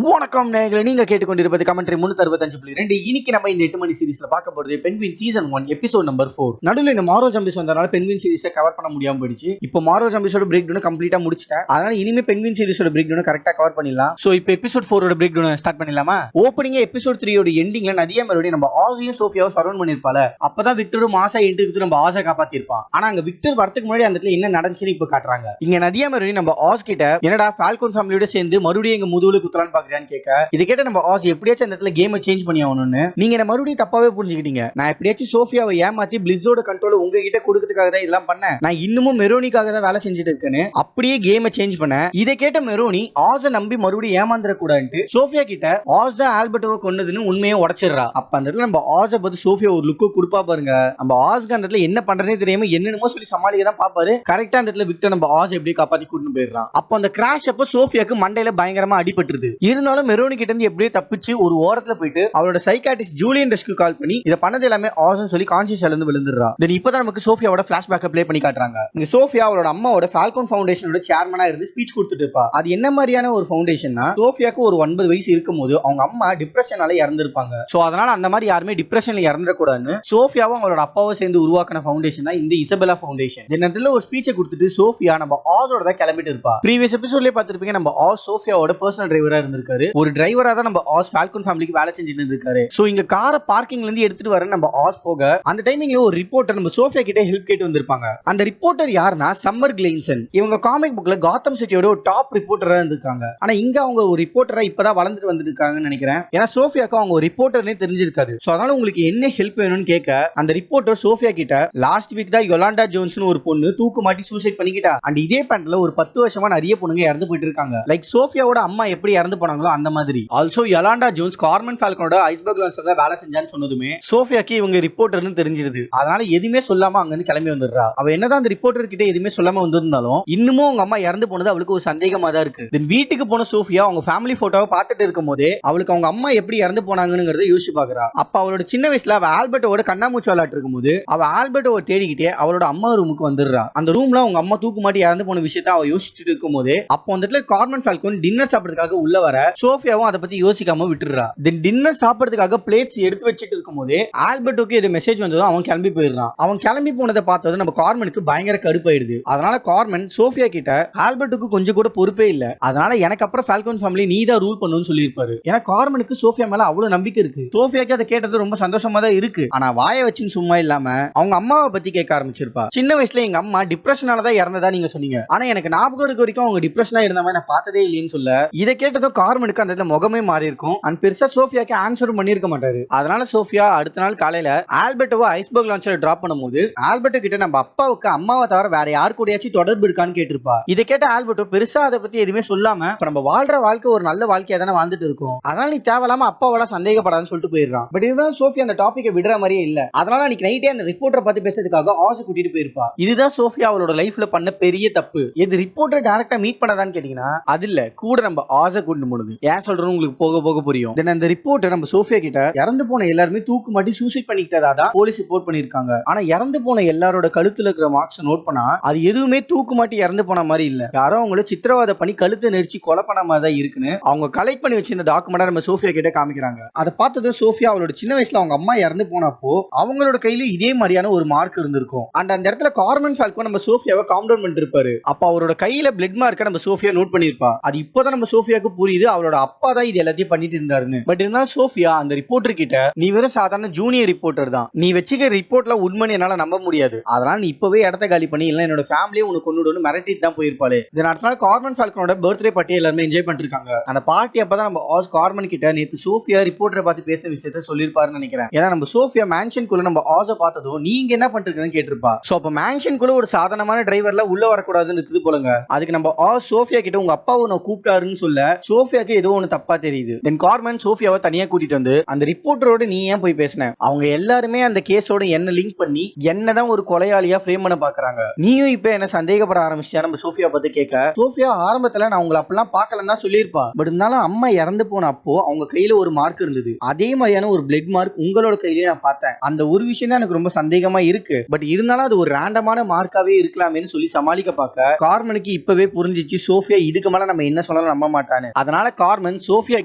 வணக்கம் நேயர்களே, நீங்க கேட்டுக்கொண்டிருப்பது கமெண்ட்ரி 365.2. இன்னைக்கு நம்ம இந்த 8 மணி சீரிஸ்ல பார்க்க போறது பென்குயின் சீசன் 1 எபிசோட் நம்பர் 4. நடுவுல இந்த மாரோ ஜம்பிஸ் வந்தனால பென்குயின் சீரிஸை கவர் பண்ண முடியாம போயிடுச்சு. இப்போ மாரோ ஜம்பிஸோட பிரேக் டவுன் கம்ப்ளீட்டா முடிச்சிட்டேன். அதனால இனிமே பென்குயின் சீரிஸோட பிரேக் டவுன் கரெக்டா கவர் பண்ணிடலாம். சோ இப்போ எபிசோட் 4 ஓட பிரேக் டவுன் ஸ்டார்ட் பண்ணிடலாமா? ஓப்பனிங் எபிசோட் 3 ஓட எண்டிங்ல நதியா மறுபடியும் நம்ம ஆஸையும் சோஃபியாவும் சரவுண்ட் பண்ணிருப்பால. அப்பதான் விக்டரும் மாசா என்ட்ரி கொடுத்து நம்ம ஆஸை காப்பாத்திருப்பான். ஆனா அங்க விக்டர் வரதுக்கு முன்னாடி அந்த இடத்துல என்ன நடந்துச்சுன்னு இப்ப காட்டுறாங்க. இங்க நதியா மறுபடியும் நம்ம ஆஸ் கிட்ட என்னடா ஃபால்கோன் ஃபேமிலியோட சேர்ந்து மறுபடியும் எங்க முதுகுல குத்தலான்னு பாக்குறான்னு கேட்க, இதை கேட்ட நம்ம ஆஸ் எப்படியாச்சும் அந்த இடத்துல கேமை சேஞ்ச் பண்ணி ஆகணும்னு நீங்க என்ன மறுபடியும் தப்பாவே புரிஞ்சுக்கிட்டீங்க. நான் எப்படியாச்சும் சோஃபியாவை ஏமாத்தி பிளிஸோட கண்ட்ரோல் உங்ககிட்ட கொடுக்கறதுக்காக தான் இதெல்லாம் பண்ணேன். நான் இன்னமும் மெரோனிக்காக தான் வேலை செஞ்சுட்டு இருக்கேன்னு அப்படியே கேமை சேஞ்ச் பண்ண. இதை கேட்ட மெரோனி ஆஸை நம்பி மறுபடியும் ஏமாந்துட கூடாதுன்னு சோஃபியா கிட்ட ஆஸ் தான் ஆல்பர்ட்டோவை கொன்னதுன்னு உண்மையை உடைச்சிடுறா. அப்ப அந்த இடத்துல நம்ம ஆஸை பார்த்து சோஃபியா ஒரு லுக்கு கொடுப்பா பாருங்க. நம்ம ஆஸ்க்கு அந்த இடத்துல என்ன பண்றதே தெரியாம என்னென்னமோ சொல்லி சமாளிக்க தான் பாப்பாரு. கரெக்டா அந்த இடத்துல விக்டர் நம்ம ஆஸ் எப்படியே காப்பாத்தி கூட்டிட்டு போயிடுறான். அப்ப அந்த கிராஷ் அப்ப சோஃபியாக்கு மண்டையில பயங்கரமா அடிபட்டுருது. இருந்தாலும் மெரோனி கிட்ட இருந்து எப்படியே தப்பிச்சு ஒரு ஓரத்துல போயிட்டு அவளோட சைக்காட்டிஸ்ட் ஜூலியன் ரெஸ்க்யூ கால் பண்ணி இத பண்ணது எல்லாமே ஆஸ்ன்னு சொல்லி கான்ஷியஸ்ல இருந்து விழுந்துடுறா. தென் இப்பதான் நமக்கு சோஃபியாவோட ஃபிளாஷ்பேக்கை ப்ளே பண்ணி காட்டுறாங்க. இங்க சோஃபியா அவளோட அம்மாவோட ஃபால்கோன் ஃபவுண்டேஷனோட சேர்மனா இருந்து ஸ்பீச் கொடுத்துட்டு இருப்பா. அது என்ன மாதிரியான ஒரு ஃபவுண்டேஷன்னா, சோஃபியாக்கு ஒரு 9 வயசு இருக்கும்போது அவங்க அம்மா டிப்ரெஷனால இறந்திருப்பாங்க. சோ அதனால அந்த மாதிரி யாருமே டிப்ரெஷன்ல இறந்துடக்கூடாதுன்னு சோஃபியாவும் அவளோட அப்பாவும் சேர்ந்து உருவாக்கின ஃபவுண்டேஷன் தான் இந்த இசபெல்லா ஃபவுண்டேஷன். இந்த ஒரு ஸ்பீச்சை கொடுத்துட்டு சோஃபியா நம்ம ஆஸோட தான் கிளம்பிட்டு இருப்பா. ப்ரீவியஸ் எபிசோட்லயே பார்த்திருப்பீங்க, நம்ம ஆஸ் சோஃபியாவோட பர்சனல் டிரைவரா இருந்திருக்காரு. ஒரு டிரைவரா தான் நம்ம ஆஸ் ஃபால்கோன் ஃபேமிலிக்கு வேலை செஞ்சுட்டு இருந்திருக்காரு. சோ இங்க காரை பார்க்கிங்ல இருந்து எடுத்துட்டு வர நம்ம ஆஸ் போக அந்த டைமிங்ல ஒரு ரிப்போர்ட்டர் நம்ம சோஃபியா கிட்ட ஹெல்ப் கேட்டு வந்திருப்பாங்க. அந்த ரிப்போர்ட்டர் யாருன்னா சம்மர் கிளெயின்சன். இவங்க காமிக் புக்ல காத்தம் சிட்டியோட ஒரு டாப் ரிப்போர்ட்டரா இருந்திருக்காங்க. ஆனா இங்க அவங்க ஒரு ரிப்போர்ட்டரா இப்பதான் வளர்ந்துட்டு வந்திருக்காங்கன்னு நினைக்கிறேன். ஏன்னா சோஃபியாக்கு அவங்க ஒரு ரிப்போர்ட்டர்னே தெரிஞ்சிருக்காது. சோ அதனால உங்களுக்கு என்ன ஹெல்ப் வேணும்னு கேட்க அந்த ரிப்போர்ட்டர் சோஃபியா கிட்ட லாஸ்ட் வீக் தான் யொலாண்டா ஜோன்ஸ்னு ஒரு பொண்ணு தூக்கு மாட்டி சூசைட் பண்ணிக்கிட்டா. அண்ட் இதே பேண்ட்ல ஒரு 10 வருஷமா நிறைய பொண்ணுங்க இறந்து போயிட்டு இருக்காங்க. லைக் சோஃபியாவோட அம்மா எப்படி இறந்து போனாங்களோ அந்த மாதிரி. ஆல்சோ யொலாண்டா ஜோன்ஸ் கார்மன் ஃபால்கனோட ஐஸ்பர்க் லான்ஸ்ல வேலை செஞ்சான்னு சொன்னதுமே சோஃபியாக்கு இவங்க ரிப்போர்ட்டர்னு தெரிஞ்சிருது. அதனால எதுவுமே சொல்லாம அங்க இருந்து கிளம்பி வந்துடுறா. அவ என்னதான் அந்த ரிப்போர்ட்டர் கிட்ட எதுவுமே சொல்லாம வந்திருந்தாலும் இன்னமும் அவங்க அம்மா இறந்து போனது அவளுக்கு ஒரு சந்தேகமா தான் இருக்கு. தென் வீட்டுக்கு போன சோஃபியா அவங்க ஃபேமிலி போட்டோவை பார்த்துட்டு இருக்கும் போதே அவளுக்கு அவங்க அம்மா எப்படி இறந்து போனாங்கன்னு யோசிச்சு பாக்குறா. அப்ப அவளோட சின்ன வயசுல அவ ஆல்பர்ட்டோட கண்ணாமூச்சி விளையாட்டு இருக்கும் போது அவ ஆல்பர்ட்டோவை தேடிக்கிட்டே அவளோட அம்மா ரூமுக்கு வந்துடுறா. அந்த ரூம்ல அவங்க அம்மா தூக்கு மாட்டி இறந்து போன விஷயத்த அவ யோசிச்சுட்டு இருக்கும் போதே அப்போ அந்த இடத்துல கார்மன் ஃபால்கன் டின்னர் சாப்பிடுறதுக்காக உள்ள வர சோஃபியாவும் அதை பத்தி யோசிக்காம விட்டுறா. தென் டின்னர் சாப்பிடுறதுக்காக பிளேட்ஸ் எடுத்து வச்சிட்டு இருக்கும் போதே ஆல்பர்ட்டோக்கு இது மெசேஜ் வந்ததும் அவன் கிளம்பி போயிடுறான். அவன் கிளம்பி போனதை பார்த்தது நம்ம கார்மனுக்கு பயங்கர கடுப்பாயிடுது. அதனால கார்மன் சோஃபியா கிட்ட ஆல்பர்ட்டுக்கு கொஞ்சம் கூட பொறுப்பே இல்ல, அதனால எனக்கு அப்புறம் ஃபால்கன் ஃபேமிலி நீ தான் ரூல் பண்ணணும்னு சொல்லியிருப்பாரு. ஏன்னா கார்மனுக்கு சோஃபியா மேல அவ்வளவு நம்பிக்கை இருக்கு. சோஃபியாக்கு அதை கேட்டது ரொம்ப சந்தோஷமா தான் இருக்கு. ஆனா வாயை வச்சுன்னு சும்மா இல்லாம அவங்க அம்மாவை பத்தி கேட்க ஆரம்பிச்சிருப்பா. சின்ன வயசுல எங்க அம்மா டிப்ரெஷனால தான் இறந்ததா நீங்க சொன்னீங்க, ஆனா எனக்கு ஞாபகம் இருக்க வரைக்கும் அவங்க டிப்ரெஷனா இருந்த மாதிரி நான் பார்த்ததே இல்லைன்னு சொல்ல, இதை கேட்டதும் கார்மனுக்கு அந்த முகமே மாறி இருக்கும். அண்ட் பெருசா சோஃபியாக்கு ஆன்சரும் பண்ணிருக்க மாட்டாரு. அதனால சோஃபியா அடுத்த நாள் காலையில ஆல்பர்ட்டோவை ஐஸ்பர்க் லான்ச்சர்ல டிராப் பண்ணும்போது ஆல்பர்ட்டோ கிட்ட நம்ம அப்பாவுக்கு அம்மாவை தவிர வேற யாரு கூடயாச்சும் தொடர்பு இருக்கான்னு கேட்டிருப்பா. இதை கேட்ட ஆல்பர்ட்டோ பெருசா அதை பத்தி எதுவுமே சொல்லாம நம்ம வாழ்ற வாழ்க்கை ஒரு நல்ல வாழ்க்கையா தானே வாழ்ந்துட்டு இருக்கும், அதனால நீ தேவையில்லாம அப்பாவோட சந்தேகப்படாதுன்னு சொல்லிட்டு போயிடுறான். பட் இதுதான் சோஃபியா அந்த டாபிக்கை விடுற மாதிரியே இல்ல. அதனால அன்னைக்கு நைட்டே அந்த ரிப்போர்ட்டரை பார்த்து பேசுறதுக்காக ஆஸ் கூட்டிட்டு போயிருப்பா. இதுதான் சோஃபியா அவளோட லைஃப்ல பண்ண பெரிய தப்பு. இது ரிப்போர்ட்டர் டைரக்டா மீட் பண்ணதான்னு கேட்டீங்கன்னா அது இல்ல, கூட நம்ம ஆஸை கூட்டு போனது. ஏன் சொல்றோம் உங்களுக்கு போக போக புரியும். தென் அந்த ரிப்போர்ட்டர் நம்ம சோஃபியா கிட்ட இறந்து போன எல்லாருமே தூக்கு மாட்டி சூசைட் பண்ணிக்கிட்டதா தான் போலீஸ் ரிப்போர்ட் பண்ணிருக்காங்க. ஆனா இறந்து போன எல்லாரோட கழுத்துல இருக்கிற மார்க்ஸ் நோட் பண்ணா அது எதுவுமே தூக்கு மாட்டி இறந்து போன மாதிரி இல்ல, யாரோ அவங்கள சித்திரவதை பண்ணி கழுத்தை நெரிச்சு கொலை பண்ண மாதிரி தான் இருக்குன்னு அவங்க கலெக்ட் பண்ணி வச்சு இந்த டாக்குமெண்ட்டை நம்ம சோஃபியா கிட்ட காமிக்கிறாங்க. அதை பார்த்ததும் சோஃபியா அவளோட சின்ன வயசுல அவங்க அம்மா இறந்து போனப்போ அவங்களோட கையில இதே மாதிரியான ஒரு மார்க் இருந்திருக்கும். அந்த இடத்துல கார்மன் ஃபால்கன் நம்ம சோஃபியாவை காம் டவுன் பண்ணிட்டு இருப்பாரு. அப்ப அவரோட கையில பிளட் மார்க்கை நம்ம சோஃபியா நோட் பண்ணிருப்பா. அது இப்போதான் நம்ம சோஃபியாக்கு புரியுது அவளோட அப்பா தான் இது எல்லாத்தையும் பண்ணிட்டு இருந்தாருன்னு. பட் இருந்தாலும் சோஃபியா அந்த ரிப்போர்ட்டர் கிட்ட நீ வெறும் சாதாரண ஜூனியர் ரிப்போர்ட்டர் தான், நீ வச்சுக்க ரிப்போர்ட்ல உண்மை என்னால நம்ப முடியாது, அதனால நீ இப்பவே இடத்த காலி பண்ணி இல்ல என்னோட ஃபேமிலியை உனக்கு கொண்டுடுன்னு மிரட்டிட்டு தான் போயிருப்பாளே. இதன் அடுத்த நாள் கார்மன் ஃபால்கனோட பர்த்டே பார்ட்டி எல்லாருமே என்ஜாய் பண்ணிட்டு இருக்காங்க. அந்த பார்ட்டி அப்பதான் நம்ம ஆஸ் கார்மன் கிட்ட நேத்து சோஃபியா ரிப்போர்ட்டரை பார்த்து பேசின விஷயத்த சொல்லிருப்பாருன்னு நினைக்கிறேன். ஏன்னா நம்ம சோஃபியா மேன்ஷனுக்குள்ள நம்ம ஆஸை பார்த்ததும் நீங்க என்ன பண்றீங்கன்னு கேட்டிருப்பா. சோ அப்ப மேன்ஷனுக்குள்ள ஒரு சாதாரணமான டிரைவர்ல உள்ள வரக்கூடாதுன்னு இருக்குது போலங்க. அதுக்கு நம்ம ஆஸ் சோஃபியா கிட்ட உங்க அப்பாவை நான் கூப்பிட்டாருன்னு சொல்ல சோஃபியாக்கு ஏதோ ஒன்னு தப்பா தெரியுது. தென் கார்மன் சோஃபியாவை தனியா கூட்டிட்டு வந்து அந்த ரிப்போர்ட்டரோட நீ ஏன் போய் பேசின, அவங்க எல்லாருமே அந்த கேஸோட என்ன லிங்க் பண்ணி என்னதான் ஒரு கொலையாளியா ஃப்ரேம் பண்ண பாக்குறாங்க, நீயும் இப்ப என்ன சந்தேகப்பட ஆரம்பிச்சியா நம்ம சோஃபியா பத்தி கேட்க, சோஃபியா ஆரம்பத்துல நான் உங்களை அப்பெல்லாம் பார்க்கலன்னு தான் சொல்லியிருப்பா. பட் இருந்தாலும் அம்மா இறந்து போன அப்போ அவங்க கையில ஒரு மார்க் இருந்தது, அதே மாதிரியான ஒரு பிளட் மார்க் உங்களோட கையிலேயே நான் பார்த்தேன். அந்த ஒரு விஷயம் தான் எனக்கு ரொம்ப சந்தேகமா இருக்கு. பட் இருந்தாலும் அது ஒரு ரேண்டமான மார்க்காவே இருக்கலாமேன்னு சொல்லி சமாளிக்க பார்க்க கார்மனுக்கு இப்பவே புரிஞ்சிச்சு சோஃபியா இதுக்கு மேல நம்ம என்ன சொன்னாலும் நம்ப மாட்டானு. அதனால இதனால கார்மன் சோஃபியா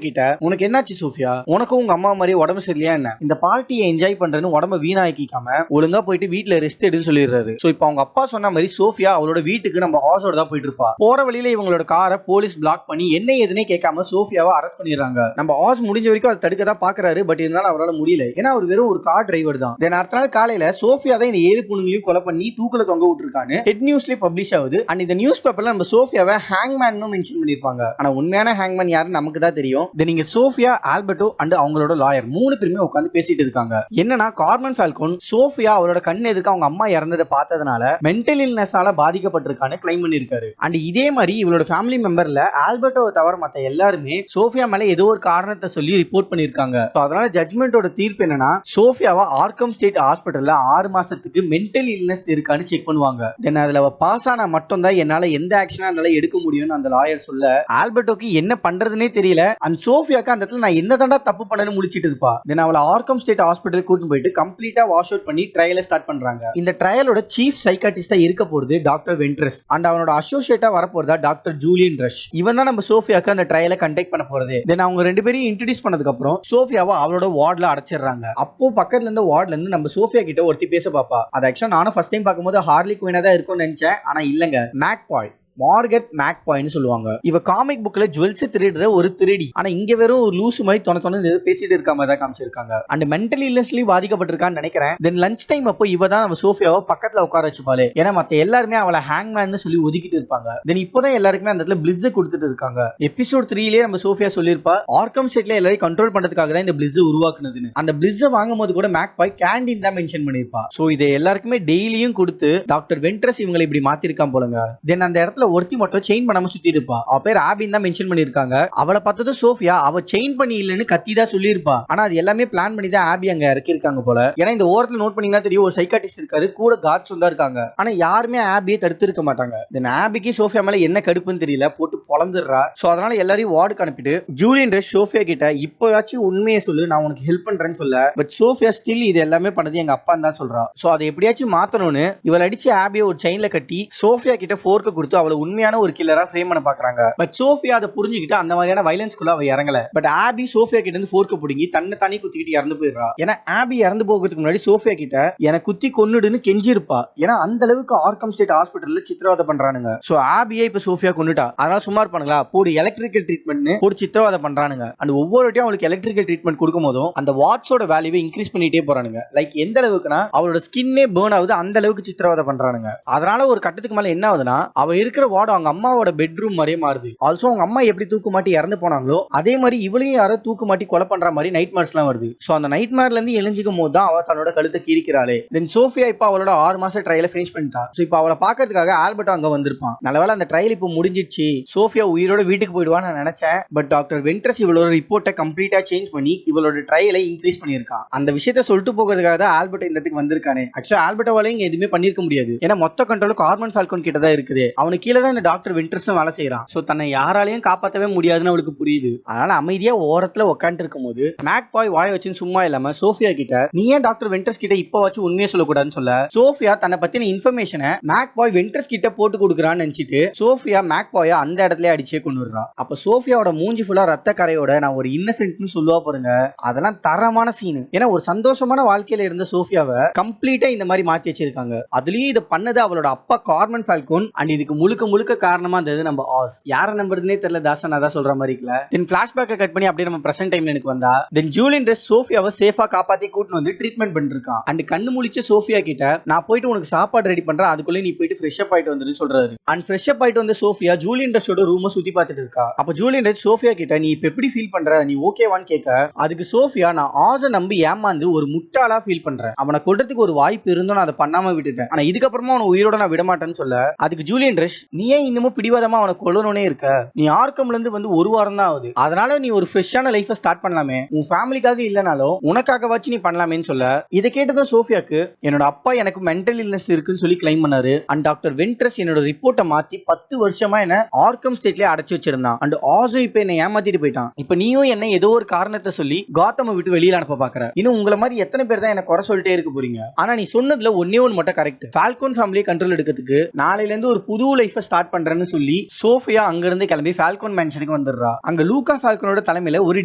கிட்ட உனக்கு என்னாச்சு சோஃபியா, உனக்கும் உங்க அம்மா மாதிரி உடம்பு சரியில்லையா என்ன, இந்த பார்ட்டியை என்ஜாய் பண்றேன்னு உடம்ப வீணாக்கிக்காம ஒழுங்கா போயிட்டு வீட்டுல ரெஸ்ட் எடுன்னு சொல்லிடுறாரு. சோ இப்போ அவங்க அப்பா சொன்ன மாதிரி சோஃபியா அவளோட வீட்டுக்கு நம்ம ஹாஸோட தான் போயிட்டு இருப்பா. போற வழியில இவங்களோட காரை போலீஸ் பிளாக் பண்ணி என்ன எதுனே கேட்காம சோஃபியாவை அரெஸ்ட் பண்ணிடுறாங்க. நம்ம ஹாஸ் முடிஞ்ச வரைக்கும் அதை தடுக்க தான் பாக்குறாரு. பட் இருந்தாலும் அவரால் முடியல. ஏன்னா அவர் வெறும் ஒரு கார் டிரைவர் தான். தென் அடுத்த நாள் காலையில சோஃபியா தான் இந்த 7 பொண்ணுங்களையும் கொலை பண்ணி தூக்குல தொங்க விட்டுருக்கான்னு ஹெட் நியூஸ்லயே பப்ளிஷ் ஆகுது. அண்ட் இந்த நியூஸ் பேப்பர்ல நம்ம சோஃபியாவை ஹேங்மேன் மென்ஷன் பண்ணிருப்பாங்க. ஆனா உண்மையான ஹேங்மேன் யாருன்னு நமக்கு தான் தெரியும். நீங்க சோஃபியா, ஆல்பர்டோ அண்ட் அவங்களோட லாயர் 3 பேருமே உட்காந்து பேசிட்டு இருக்காங்க. என்னன்னா கார்மன் ஃபால்கோன் சோஃபியா அவரோட கண் எதுக்கு அவங்க அம்மா இறந்ததை பார்த்ததுனால மென்டல் இல்னஸால பாதிக்கப்பட்டிருக்கான்னு கிளைம் பண்ணிருக்காரு. அண்ட் இதே மாதிரி இவளோட ஃபேமிலி மெம்பர்ல ஆல்பர்ட்டோவை தவிர மத்த எல்லாருமே சோஃபியா மேல ஏதோ ஒரு காரணத்தை சொல்லி ரிப்போர்ட் பண்ணிருக்காங்க. அதனால ஜட்மெண்டோட தீர்ப்பு என்னன்னா சோஃபியாவை ஆர்க்கம் ஸ்டேட் ஹாஸ்பிட்டல்ல 6 மாசத்துக்கு மென்டல் இல்னஸ் இருக்கான்னு செக் பண்ணுவாங்க. தென் அதுல பாஸ் ஆனா மட்டும் தான் என்னால எந்த ஆக்ஷனா இருந்தாலும் எடுக்க முடியும்னு அந்த லாயர் சொல்ல ஆல்பர்ட்டோக்கு என்ன பண்றதுனே தெரியல. அண்ட் சோஃபியாக்கு அந்த இடத்துல நான் என்ன தாண்டா தப்பு பண்ணனு முடிச்சிட்டு இருப்பா. தென் அவளை ஆர்க்கம் ஸ்டேட் ஹாஸ்பிட்டல் கூட்டிட்டு போயிட்டு கம்ப்ளீட்டா வாஷ் அவுட் பண்ணி ட்ரையலை ஸ்டார்ட் பண்றாங்க. இந்த ட்ரையலோட சீஃப் சைக்காட்டிஸ்டா இருக்க போறது டாக்டர் வென்ட்ரஸ் அண்ட் அவனோட அசோசியேட்டா வரப்போறதா டாக்டர் ஜூலியன் ரஷ். இவன் தான் நம்ம சோஃபியாக்கு அந்த ட்ரையலை கண்டக்ட் பண்ண போறது. தென் அவங்க 2 பேரையும் இன்ட்ரோடியூஸ் பண்ணதுக்கு அப்புறம் சோஃபியாவை அவளோட வார்ட்ல அடைச்சிடுறாங்க. அப்போ பக்கத்துல இருந்து வார்ட்ல இருந்து நம்ம சோஃபியா கிட்ட ஒருத்தி பேச பாப்பா. அது ஆக்சுவலா நானும் ஃபர்ஸ்ட் டைம் பார்க்கும்போது ஹார்லி குயினா தான் இருக்கும்னு நினைச்சேன். ஆனா இல்லங்க, மேக்பாய், மார்கரெட் மேக்பாய்னு சொல்லுவாங்க. இவ காமிக் புக்ல ஜுவல்ஸ் திருடுற ஒரு திருடி. ஆனா இங்க வெறும் ஒரு லூசு மாதிரி தொண பேசிட்டு இருக்க மாதிரி தான் காமிச்சிருக்காங்க. அண்ட் மென்டல் இல்னஸ்லயும் பாதிக்கப்பட்டிருக்கான்னு நினைக்கிறேன். தென் லஞ்ச் டைம் அப்போ இவ தான் நம்ம சோஃபியாவை பக்கத்துல உட்கார வச்சுப்பாளே. ஏன்னா மத்த எல்லாருமே அவளை ஹேங்மேன் சொல்லி ஒதுக்கிட்டு இருப்பாங்க. தென் இப்போதான் எல்லாருக்குமே அந்த இடத்துல பிளிஸ் கொடுத்துட்டு இருக்காங்க. எபிசோட் 3லயே நம்ம சோஃபியா சொல்லிருப்பா ஆர்க்கம் ஸ்டேட்ல எல்லாரையும் கண்ட்ரோல் பண்றதுக்காக தான் இந்த பிளிஸ் உருவாக்குனதுன்னு. அந்த பிளிஸ் வாங்கும் போது கூட மேக்பாய் கேண்டீன் தான் மென்ஷன் பண்ணிருப்பா. சோ இதை எல்லாருக்குமே டெய்லியும் கொடுத்து டாக்டர் வென்ட்ரஸ் இவங்களை இப்படி மாத்திருக்கான் போலங்க. தென் அந்த இடத்துல ஒருத்தி மட்டும் செயின் பண்ணாம சுத்தி இருப்பா. அவ பேர் ஆபின் தான் மென்ஷன் பண்ணிருக்காங்க. அவளை பார்த்தது சோஃபியா அவ செயின் பண்ணி இல்லன்னு கத்தி தான் சொல்லிருப்பா. ஆனா அது எல்லாமே பிளான் பண்ணி தான் ஆபி அங்க இறக்கி இருக்காங்க போல. ஏன்னா இந்த ஓரத்துல நோட் பண்ணீங்கன்னா தெரியும் ஒரு சைக்காட்டிஸ்ட் இருக்காரு, கூட காட்ஸ் தான் இருக்காங்க. ஆனா யாருமே ஆபியை தடுத்து இருக்க மாட்டாங்க. தென் ஆபிக்கு சோஃபியா மேல என்ன கடுப்புன்னு தெரியல, போட்டு பொளந்துடுறா. சோ அதனால எல்லாரையும் வார்டுக்கு அனுப்பிட்டு ஜூலியன் ரஷ் சோஃபியா கிட்ட இப்போயாச்சும் உண்மையை சொல்லு, நான் உனக்கு ஹெல்ப் பண்றேன்னு சொல்ல. பட் சோஃபியா ஸ்டில் இது எல்லாமே பண்ணது எங்க அப்பா தான் சொல்றா. சோ அதை எப்படியாச்சும் மாத்தணும்னு இவள் அடிச்சு ஆபியை ஒரு செயின்ல கட்டி சோஃபியா கிட்ட ஃபோர்க்க கொடுத்து அவளை உண்மையான ஒரு கில்லரா ஃப்ரேம் பண்ண பாக்குறாங்க. பட் சோஃபியா அதை புரிஞ்சுக்கிட்டு அந்த மாதிரியான வயலன்ஸ்க்குள்ள அவ இறங்கல. பட் ஆபி சோஃபியா கிட்ட இருந்து ஃபோர்க்க புடுங்கி தன்னை தானே குத்திக்கிட்டு இறந்து போயிடுறா. ஏன்னா ஆபி இறந்து போகிறதுக்கு முன்னாடி சோஃபியா கிட்ட எனக்கு குத்தி கொன்னுடுன்னு கெஞ்சி இருப்பா. ஏன்னா அந்த அளவுக்கு ஆர்க்கம் ஸ்டேட் ஹாஸ்பிட்டல்ல சித்திரவதை பண்றானுங்க. சோ ஆபியை இப்ப சோஃபியா கொன்னுட்டா. அதனால சும்மா இருப்பானுங்களா, போடு எலக்ட்ரிக்கல் ட்ரீட்மெண்ட் போடு சித்திரவதை பண்றானுங்க. அண்ட் ஒவ்வொரு வாட்டியும் அவளுக்கு எலக்ட்ரிக்கல் ட்ரீட்மெண்ட் கொடுக்கும் போதும் அந்த வாட்ஸோட வேல்யூவை இன்க்ரீஸ் பண்ணிட்டே போறானுங்க. லைக் எந்த அளவுக்குனா அவளோட ஸ்கின்னே பேர்ன் ஆகுது, அந்த அளவுக்கு சித்திரவதை பண்றானுங்க. அதனால ஒரு கட்டத்துக்கு மேல என்ன ஆகுதுன்னா அவ இருக்கிற வார்டு அவங்க அம்மாவோட பெட்ரூம் மாதிரியே மாறுது. ஆல்சோ அவங்க அம்மா எப்படி தூக்கு மாட்டி இறந்து போனாங்களோ அதே மாதிரி இவளையும் யாரோ தூக்கு மாட்டி கொலை பண்ற மாதிரி நைட் மார்ஸ்லாம் வருது. சோ அந்த நைட் மார்ல இருந்து எழுஞ்சிக்கும் போது தான் அவ தன்னோட கழுத்தை கீறிக்கிறாளே. தென் சோஃபியா இப்ப அவளோட 6 மாச ட்ரையலை ஃபினிஷ் பண்ணிட்டா. சோ இப்ப அவளை பாக்கிறதுக்காக ஆல்பர்ட் அங்க வந்திருப்பான். நல்லவேளை அந்த ட்ரையல் இப்ப முடிஞ்சிடுச்சு, சோஃபியா உயிரோட வீட்டுக்கு போயிடுவான்னு நான் நினைச்சேன். பட் டாக்டர் வென்ட்ரஸ் இவளோட ரிப்போர்ட்டை கம்ப்ளீட்டா சேஞ்ச் பண்ணி இவளோட ட்ரையலை இன்க்ரீஸ் பண்ணிருக்கான். அந்த விஷயத்தை சொல்லிட்டு போகிறதுக்காக தான் ஆல்பர்ட் இந்த இடத்துக்கு வந்திருக்கானே. ஆக்சுவலா ஆல்பர்ட்டாவால இங்க எதுவுமே பண்ணிருக்க முடியாது. ஏன்னா மொத்த கண்ட்ரோல் கார்மன் ஃபால்கோன் கிட்ட தான் இருக்குது. அவனுக்கு கீழே தான் இந்த டாக்டர் வென்ட்ரஸும் வேலை செய்யறான். சோ தன்னை யாராலையும் காப்பாற்றவே முடியாதுன்னு அவளுக்கு புரியுது. அதனால அமைதியா ஓரத்துல உட்காந்து இருக்கும் போது மேக்பாய் வாய வச்சு சும்மா இல்லாம சோஃபியா கிட்ட நீ ஏன் டாக்டர் வென்ட்ரஸ் கிட்ட இப்ப வச்சு உண்மையை சொல்லக்கூடாதுன்னு சொல்ல சோஃபியா தன்னை பத்தின இன்ஃபர்மேஷனை மேக்பாய் வென்ட்ரஸ் கிட்ட போட்டு கொடுக்குறான்னு நினைச்சிட்டு சோஃபியா மேக்பாய அந்த இடத்துல அடிச்சே கொண்டுடுறா. அப்ப சோஃபியாவோட மூஞ்சி ஃபுல்லா ரத்த கரையோட நான் ஒரு இன்னசென்ட்னு சொல்லுவா பாருங்க, அதெல்லாம் தரமான சீனு. ஏன்னா ஒரு சந்தோஷமான வாழ்க்கையில இருந்த சோஃபியாவை கம்ப்ளீட்டா இந்த மாதிரி மாத்தி வச்சிருக்காங்க. அதுலயும் இதை பண்ணது அவளோட அப்பா கார்மன் ஃபால்கோன். அண்ட் இதுக்கு முழுக்க முழுக்க காரணமா இருந்தது நம்ம ஆஸ். யாரை நம்புறதுனே தெரியல தாசன், அதான் சொல்ற மாதிரி இல்ல. தென் பிளாஷ்பேக்கை கட் பண்ணி அப்படியே நம்ம பிரசன்ட் டைம்ல எனக்கு வந்தா தென் ஜூலியன் ரஷ் சோஃபியாவை சேஃபா காப்பாத்தி கூட்டிட்டு வந்து ட்ரீட்மெண்ட் பண்ணிருக்கான். அண்ட் கண்ணு முழிச்ச சோஃபியா கிட்ட நான் போயிட்டு உனக்கு சாப்பாடு ரெடி பண்றேன், அதுக்குள்ளே நீ போயிட்டு ஃப்ரெஷ் அப் ஆயிட்டு வந்து சொல்றாரு. அண்ட் ஃப்ரெஷ் அப் ஆயிட்டு வந்து சோஃபியா ஜூலியன் ரஷோட ரூமை சுத்தி பார்த்துட்டு இருக்கா. அப்ப ஜூலியன் ரஷ் சோஃபியா கிட்ட நீ இப்ப எப்படி ஃபீல் பண்ற, நீ ஓகேவான்னு கேட்க அதுக்கு சோஃபியா நான் ஆசை நம்பி ஏமாந்து ஒரு முட்டாளா ஃபீல் பண்றேன், அவனை கொல்றதுக்கு ஒரு வாய்ப்பு இருந்தும் நான் அதை பண்ணாம விட்டுட்டேன், ஆனா இதுக்கப்புறமா அவனை உயிரோட நான் விடமாட்டேன்னு சொல்ல அதுக்கு ஜூலியன் ரஷ் நீ ஏன் இன்னமும் பிடிவாதமா அவனை கொல்லணும்னே இருக்க, நீ ஆர்க்கம்ல இருந்து வந்து ஒரு வாரம் தான் ஆகுது, அதனால நீ ஒரு ஃப்ரெஷ்ஷான லைஃபை ஸ்டார்ட் பண்ணலாமே, உன் ஃபேமிலிக்காக இல்லனாலும் உனக்காகவாச்சு நீ பண்ணலாமேன்னு சொல்ல இதை கேட்டதும் சோஃபியாக்கு என்னோட அப்பா எனக்கு மென்டல் இல்னஸ் இருக்குன்னு சொல்லி கிளைம் பண்ணாரு. அண்ட் டாக்டர் வென்ட்ரஸ் என்னோட ரிப்போர்ட்டை மாத்தி 10 வருஷமா என்ன ஆர்க்கம் ஸ்டேட்லயே அடைச்சு வச்சிருந்தான். அண்ட் ஆசோ இப்ப என்ன ஏமாத்திட்டு போயிட்டான். இப்ப நீயும் என்ன ஏதோ ஒரு காரணத்தை சொல்லி காத்தமை விட்டு வெளியில அனுப்ப பாக்குற. இன்னும் உங்களை மாதிரி எத்தனை பேர் தான் என்ன குறை சொல்லிட்டே இருக்க போறீங்க. ஆனா நீ சொன்னதுல ஒன்னே ஒன்று மட்டும் கரெக்ட், ஃபால்கோன் ஃபேமிலி கண்ட்ரோல் எடுக்கிறதுக்கு நாளையில இருந்து ஒரு புது லைஃப் ஸ்டார்ட் பண்றேன்னு சொல்லி சோஃபியா அங்க இருந்து கிளம்பி ஃபால்கோன் மேன்ஷனுக்கு வந்துடுறா. அங்க லூகா ஃபால்கனோட தலைமையில ஒரு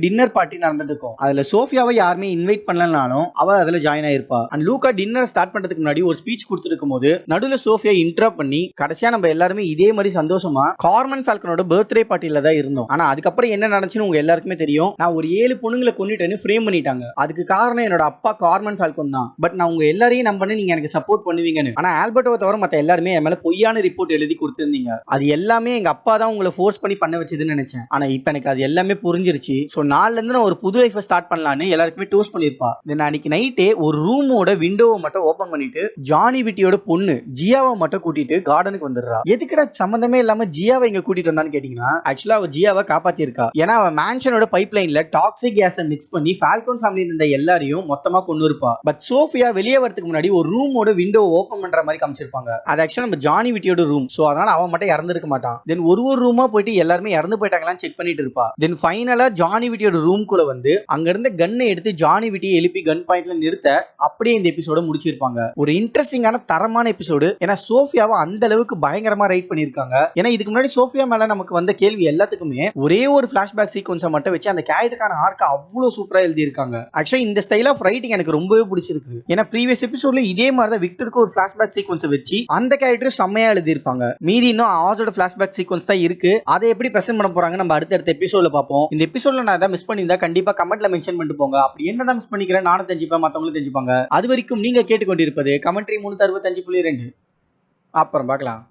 டின்னர் பார்ட்டி நடந்துட்டு இருக்கும். அதுல சோஃபியாவை யாருமே இன்வைட் பண்ணலனாலும் அவ அதுல ஜாயின் ஆயிருப்பா. அண்ட் லூகா டின்னர் ஸ்டார்ட் பண்றதுக்கு முன்னாடி ஒரு ஸ்பீச் கொடுத்துருக்கும் போது நடுவுல சோஃபியா இன்டரப்ட் பண்ணி கடைசியா நம்ம எல்லாருமே இதே மாதிரி சந்தோஷமா கார்மன் ஃபால்கனோட பர்த்டே பார்ட்டில தான் இருந்தோம். ஆனா அதுக்கப்புறம் என்ன நடந்துச்சுன்னு உங்க எல்லாருக்குமே தெரியும். நான் ஒரு 7 பொண்ணுங்களை கொன்னுட்டேன்னு ஃப்ரேம் பண்ணிட்டாங்க. அதுக்கு காரணம் என்னோட அப்பா கார்மன் ஃபால்கன் தான். பட் நான் உங்க எல்லாரையும் நம்பி நீங்க எனக்கு சப்போர்ட் பண்ணுவீங்கன்னு. ஆனா ஆல்பர்ட்டோவை தவிர மத்த எல்லாருமே என் மேல பொய்யான ரிப்போர்ட் எழுதி கொடுத்திருந்தீங்க. அது எல்லாமே எங்க அப்பா தான் உங்களை ஃபோர்ஸ் பண்ணி பண்ண வச்சதுன்னு நினைச்சேன். ஆனா இப்போ எனக்கு அது எல்லாமே புரிஞ்சிருச்சு. சோ நாள்ல இருந்து நான் ஒரு புது லைஃப் ஸ்டார்ட் பண்ணலாம்னு எல்லாருக்குமே டோஸ்ட் பண்ணிருப்பா. தென் அன்னைக்கு நைட்டே ஒரு ரூமோட விண்டோவை மட்டும் ஓபன் பண்ணிட்டு ஜானி விட்டியோட பொண்ணு ஜியாவை மட்டும் கூட்டிட்டு கார்டனுக்கு வந்துடுறா. எதுக்குடா சம்பந்தமே இல்லாம ஜியாவை இங்க கூட்டிட்டு வந்தான்னு கேட்டீங்கன்னா, ஆக்சுவலா அவ ஜியாவை காப்பாத்திருக்கா. ஏன்னா அவ மேன்ஷனோட பைப் லைன்ல டாக்ஸிக் கேஸை மிக்ஸ் பண்ணி ஃபால்கன் ஃபேமிலில இருந்த எல்லாரையும் மொத்தமா கொண்டு இருப்பா. பட் சோஃபியா வெளியே வரதுக்கு முன்னாடி ஒரு ரூமோட விண்டோ ஓபன் பண்ற மாதிரி காமிச்சிருப்பாங்க. அது ஆக்சுவலா நம்ம ஜானி விட்டியோட ரூம். சோ அதனால அவன் மட்டும் இறந்திருக்க மாட்டான். தென் ஒரு ரூமா போயிட்டு எல்லாருமே இறந்து போயிட்டாங்களான்னு செக் பண்ணிட்டு இருப்பா. தென் ஃபைனலா ஜானி விட்டியோட ரூம்குள்ள வந்து அங்க இருந்த கன்னை எடுத்து ஜானி விட்டியை எழுப்பி கன் பாயிண்ட்ல நிறுத்த அப்படியே இந்த எபிசோட முடிச்சிருப்பாங்க. ஒரு இன்ட்ரெஸ்டிங்கான தரமான எபிசோடு. ஏன்னா சோஃபியாவை அந்த அளவுக்கு பயங்கரமா ரைட் பண்ணிருக்காங்க. ஏன்னா இதுக்கு முன்னாடி சோஃபியா மேல நமக்கு வந்த கேள்வி எல்லாத்துக்குமே ஒரே ஒரு பிளாஷ்பேக் சீக்வன்ஸை மட்டும் வச்சு அந்த கேரக்டருக்கான ஆர்க்க அவ்வளவு சூப்பரா எழுதி இருக்காங்க. ஆக்சுவலா இந்த ஸ்டைல் ஆஃப் ரைட்டிங் எனக்கு ரொம்பவே பிடிச்சிருக்கு. ஏன்னா ப்ரீவியஸ் எபிசோட்ல இதே மாதிரி தான் விக்டருக்கு ஒரு பிளாஷ்பேக் சீக்வன்ஸை வச்சு அந்த கேரக்டர் செம்மையா எழுதி இருப்பாங்க. மீதி இன்னும் ஆஸோட பிளாஷ்பேக் சீக்வன்ஸ் தான் இருக்கு. அதை எப்படி பிரசன்ட் பண்ண போறாங்க நம்ம அடுத்த எபிசோட்ல பார்ப்போம். இந்த எபிசோட்ல நான் ஏதாவது மிஸ் பண்ணியிருந்தா கண்டிப்பா கமெண்ட்ல மென்ஷன் பண்ணிட்டு போங்க. அப்படி என்னதான் மிஸ் பண்ணிக்கிறேன் நானும் தெரிஞ்சுப்பேன், மத்தவங்களும் தெரிஞ்சுப்பாங்க. அது வரைக்கும் நீங்க கேட்டுக்கொண்டிருப்பது கமெண்ட்ரி 365.2. அப்புறம் பார்க்கலாம்.